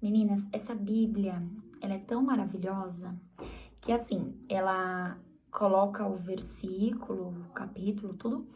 Meninas, essa Bíblia, ela é tão maravilhosa que assim, ela coloca o versículo, o capítulo, tudo,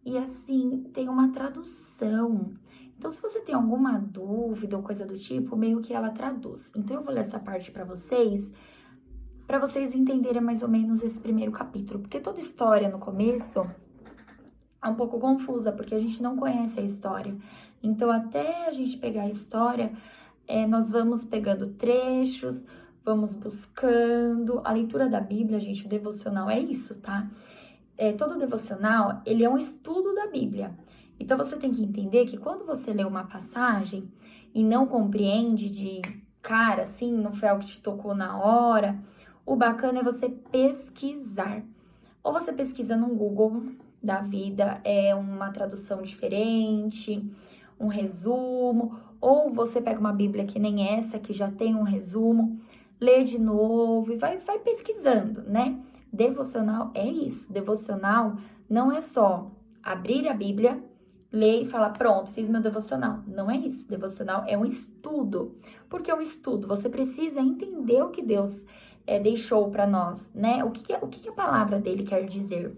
e assim, tem uma tradução. Então, se você tem alguma dúvida ou coisa do tipo, meio que ela traduz. Então, eu vou ler essa parte para vocês entenderem mais ou menos esse primeiro capítulo, porque toda história no começo é um pouco confusa, porque a gente não conhece a história. Então, até a gente pegar a história, nós vamos pegando trechos, vamos buscando. A leitura da Bíblia, gente, o devocional é isso, tá? Todo devocional, ele é um estudo da Bíblia. Então, você tem que entender que quando você lê uma passagem e não compreende de cara, assim, não foi algo que te tocou na hora, o bacana é você pesquisar. Ou você pesquisa no Google da vida, é uma tradução diferente, um resumo, ou você pega uma Bíblia que nem essa, que já tem um resumo, lê de novo e vai pesquisando, né? Devocional é isso. Devocional não é só abrir a Bíblia, ler e falar, pronto, fiz meu devocional. Não é isso. Devocional é um estudo. Porque é um estudo, você precisa entender o que Deus deixou para nós, né? O que a palavra dele quer dizer.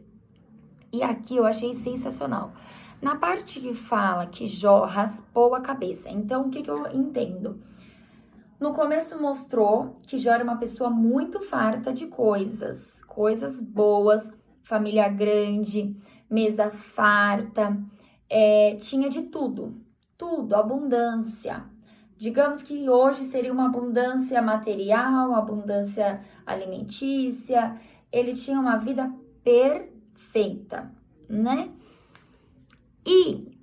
E aqui eu achei sensacional. Na parte que fala que Jó raspou a cabeça, então o que eu entendo? No começo mostrou que Jó era uma pessoa muito farta de coisas boas, família grande, mesa farta, tinha de tudo, abundância. Digamos que hoje seria uma abundância material, abundância alimentícia. Ele tinha uma vida perfeita, né? E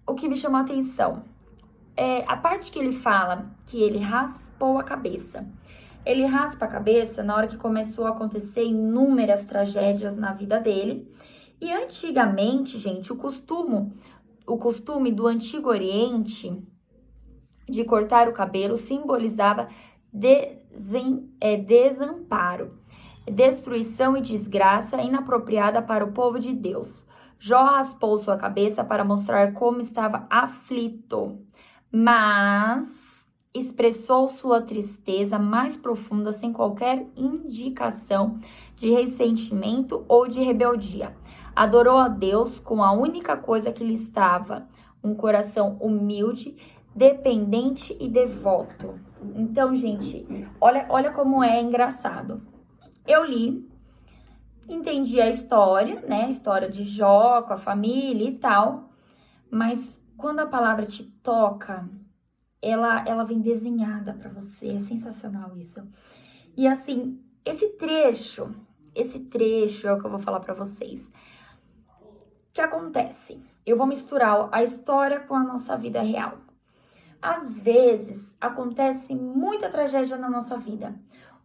o que me chamou a atenção a parte que ele fala que ele raspou a cabeça. Ele raspa a cabeça na hora que começou a acontecer inúmeras tragédias na vida dele. E antigamente, gente, o costume do Antigo Oriente de cortar o cabelo simbolizava desamparo, destruição e desgraça inapropriada para o povo de Deus. Jó raspou sua cabeça para mostrar como estava aflito, mas expressou sua tristeza mais profunda sem qualquer indicação de ressentimento ou de rebeldia. Adorou a Deus com a única coisa que lhe estava, um coração humilde, dependente e devoto. Então, gente, olha como é engraçado. Eu li, entendi a história, né? A história de Jó com a família e tal. Mas quando a palavra te toca, ela vem desenhada para você. É sensacional isso. E assim, esse trecho é o que eu vou falar para vocês. O que acontece? Eu vou misturar a história com a nossa vida real. Às vezes, acontece muita tragédia na nossa vida.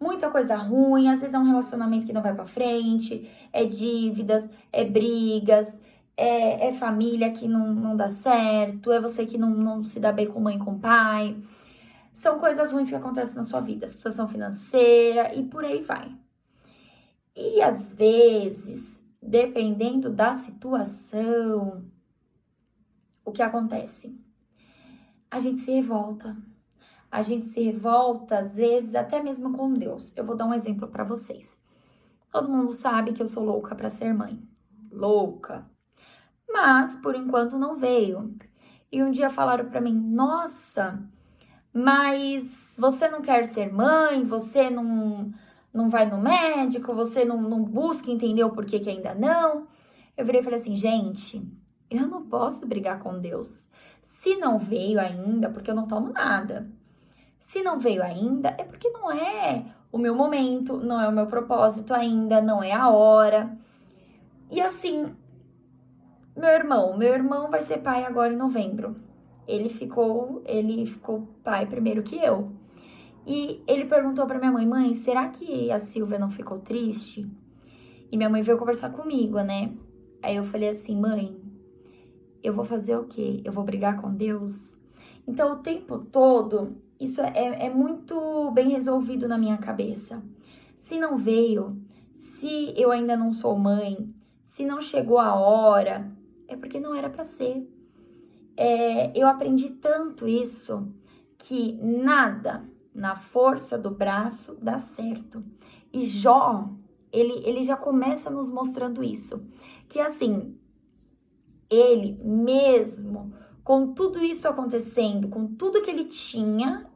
Muita coisa ruim, às vezes é um relacionamento que não vai pra frente, é dívidas, é brigas, é família que não dá certo, é você que não se dá bem com mãe e com pai. São coisas ruins que acontecem na sua vida, situação financeira e por aí vai. E às vezes, dependendo da situação, o que acontece? A gente se revolta. A gente se revolta, às vezes, até mesmo com Deus. Eu vou dar um exemplo para vocês. Todo mundo sabe que eu sou louca para ser mãe. Louca. Mas, por enquanto, não veio. E um dia falaram para mim, nossa, mas você não quer ser mãe? Você não vai no médico? Você não busca entender o porquê que ainda não? Eu virei e falei assim, gente, eu não posso brigar com Deus. Se não veio ainda, porque eu não tomo nada. Se não veio ainda, é porque não é o meu momento, não é o meu propósito ainda, não é a hora. E assim, meu irmão vai ser pai agora em novembro. Ele ficou pai primeiro que eu. E ele perguntou pra minha mãe, mãe, será que a Silvia não ficou triste? E minha mãe veio conversar comigo, né? Aí eu falei assim, mãe, eu vou fazer o quê? Eu vou brigar com Deus? Então, o tempo todo, isso é muito bem resolvido na minha cabeça. Se não veio, se eu ainda não sou mãe, se não chegou a hora, é porque não era para ser. Eu aprendi tanto isso, que nada na força do braço dá certo. E Jó, ele já começa nos mostrando isso, que assim, ele mesmo com tudo isso acontecendo, com tudo que ele tinha,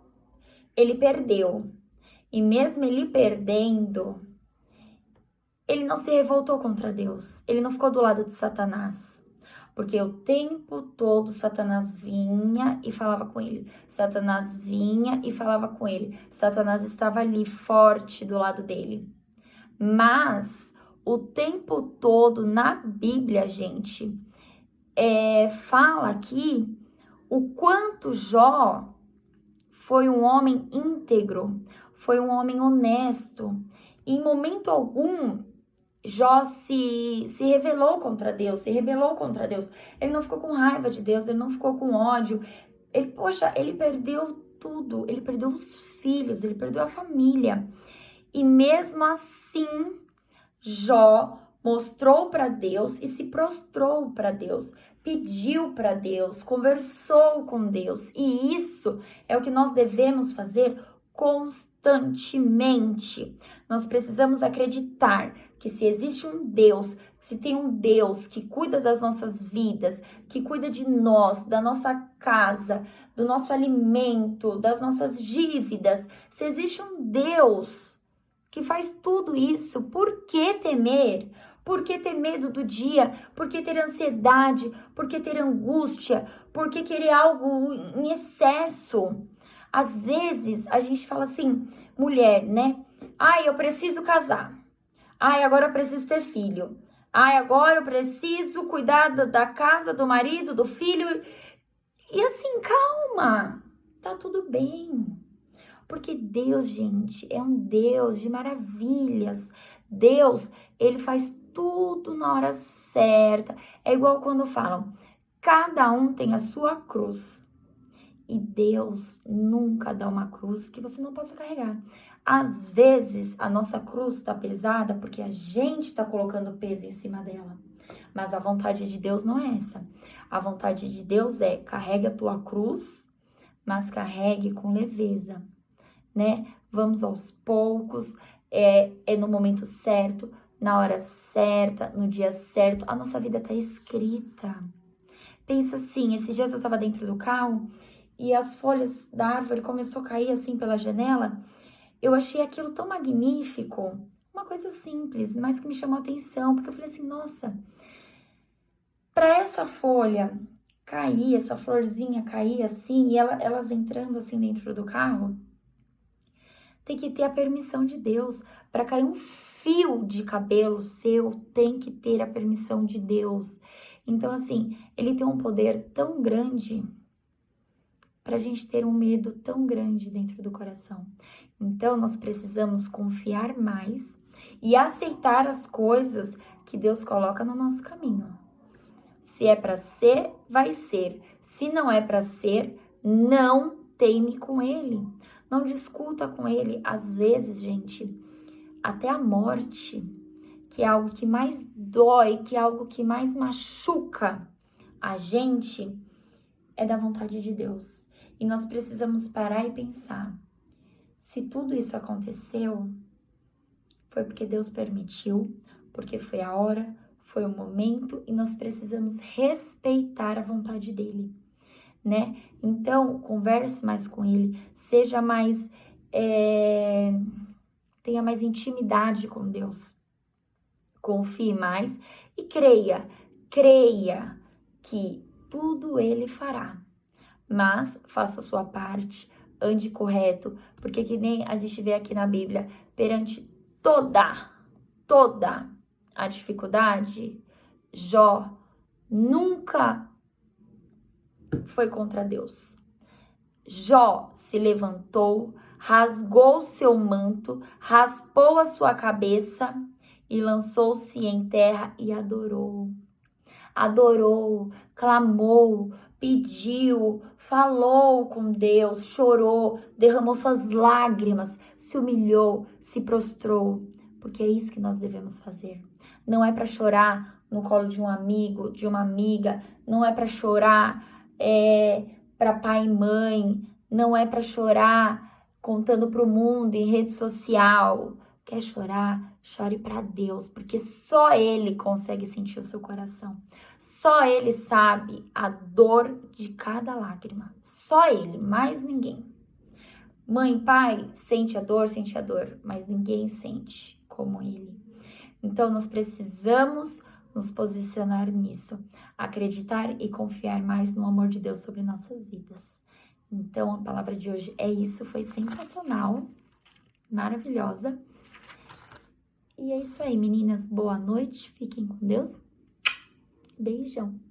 ele perdeu. E mesmo ele perdendo, ele não se revoltou contra Deus. Ele não ficou do lado de Satanás. Porque o tempo todo Satanás vinha e falava com ele. Satanás vinha e falava com ele. Satanás estava ali forte do lado dele. Mas o tempo todo na Bíblia, gente, fala aqui o quanto Jó foi um homem íntegro, foi um homem honesto. E em momento algum, Jó se rebelou contra Deus, se rebelou contra Deus. Ele não ficou com raiva de Deus, ele não ficou com ódio. Ele perdeu tudo, ele perdeu os filhos, ele perdeu a família. E mesmo assim, Jó mostrou para Deus e se prostrou para Deus, pediu para Deus, conversou com Deus. E isso é o que nós devemos fazer constantemente. Nós precisamos acreditar que se existe um Deus, se tem um Deus que cuida das nossas vidas, que cuida de nós, da nossa casa, do nosso alimento, das nossas dívidas, se existe um Deus que faz tudo isso, por que temer? Por que ter medo do dia? Por que ter ansiedade? Por que ter angústia? Por que querer algo em excesso? Às vezes a gente fala assim, mulher, né? Ai, eu preciso casar. Ai, agora eu preciso ter filho. Ai, agora eu preciso cuidar da casa, do marido, do filho. E assim, calma, tá tudo bem. Porque Deus, gente, é um Deus de maravilhas. Deus, ele faz tudo na hora certa. É igual quando falam, cada um tem a sua cruz. E Deus nunca dá uma cruz que você não possa carregar. Às vezes, a nossa cruz está pesada porque a gente está colocando peso em cima dela. Mas a vontade de Deus não é essa. A vontade de Deus é, carregue a tua cruz, mas carregue com leveza, né? Vamos aos poucos, é no momento certo, na hora certa, no dia certo. A nossa vida tá escrita. Pensa assim, esses dias eu tava dentro do carro e as folhas da árvore começou a cair assim pela janela. Eu achei aquilo tão magnífico, uma coisa simples, mas que me chamou a atenção, porque eu falei assim, nossa, para essa folha cair, essa florzinha cair assim, e elas entrando assim dentro do carro, tem que ter a permissão de Deus. Para cair um fio de cabelo seu, tem que ter a permissão de Deus. Então, assim, ele tem um poder tão grande para a gente ter um medo tão grande dentro do coração. Então, nós precisamos confiar mais e aceitar as coisas que Deus coloca no nosso caminho. Se é para ser, vai ser. Se não é para ser, não teime com ele. Não discuta com ele. Às vezes, gente, até a morte, que é algo que mais dói, que é algo que mais machuca a gente, é da vontade de Deus. E nós precisamos parar e pensar, se tudo isso aconteceu, foi porque Deus permitiu, porque foi a hora, foi o momento, e nós precisamos respeitar a vontade dele, né? Então, converse mais com ele, seja mais, tenha mais intimidade com Deus, confie mais e creia que tudo ele fará, mas faça a sua parte, ande correto, porque que nem a gente vê aqui na Bíblia, perante toda a dificuldade, Jó nunca foi contra Deus. Jó se levantou, rasgou seu manto, raspou a sua cabeça e lançou-se em terra e adorou. Adorou, clamou, pediu, falou com Deus, chorou, derramou suas lágrimas, se humilhou, se prostrou, porque é isso que nós devemos fazer. Não é para chorar no colo de um amigo, de uma amiga, não é para chorar para pai e mãe, não é para chorar contando pro mundo em rede social. Quer chorar? Chore para Deus, porque só Ele consegue sentir o seu coração. Só Ele sabe a dor de cada lágrima. Só Ele, mais ninguém. Mãe, pai, sente a dor, mas ninguém sente como Ele. Então, nós precisamos nos posicionar nisso, acreditar e confiar mais no amor de Deus sobre nossas vidas. Então, a palavra de hoje é isso, foi sensacional, maravilhosa. E é isso aí, meninas. Boa noite, fiquem com Deus. Beijão.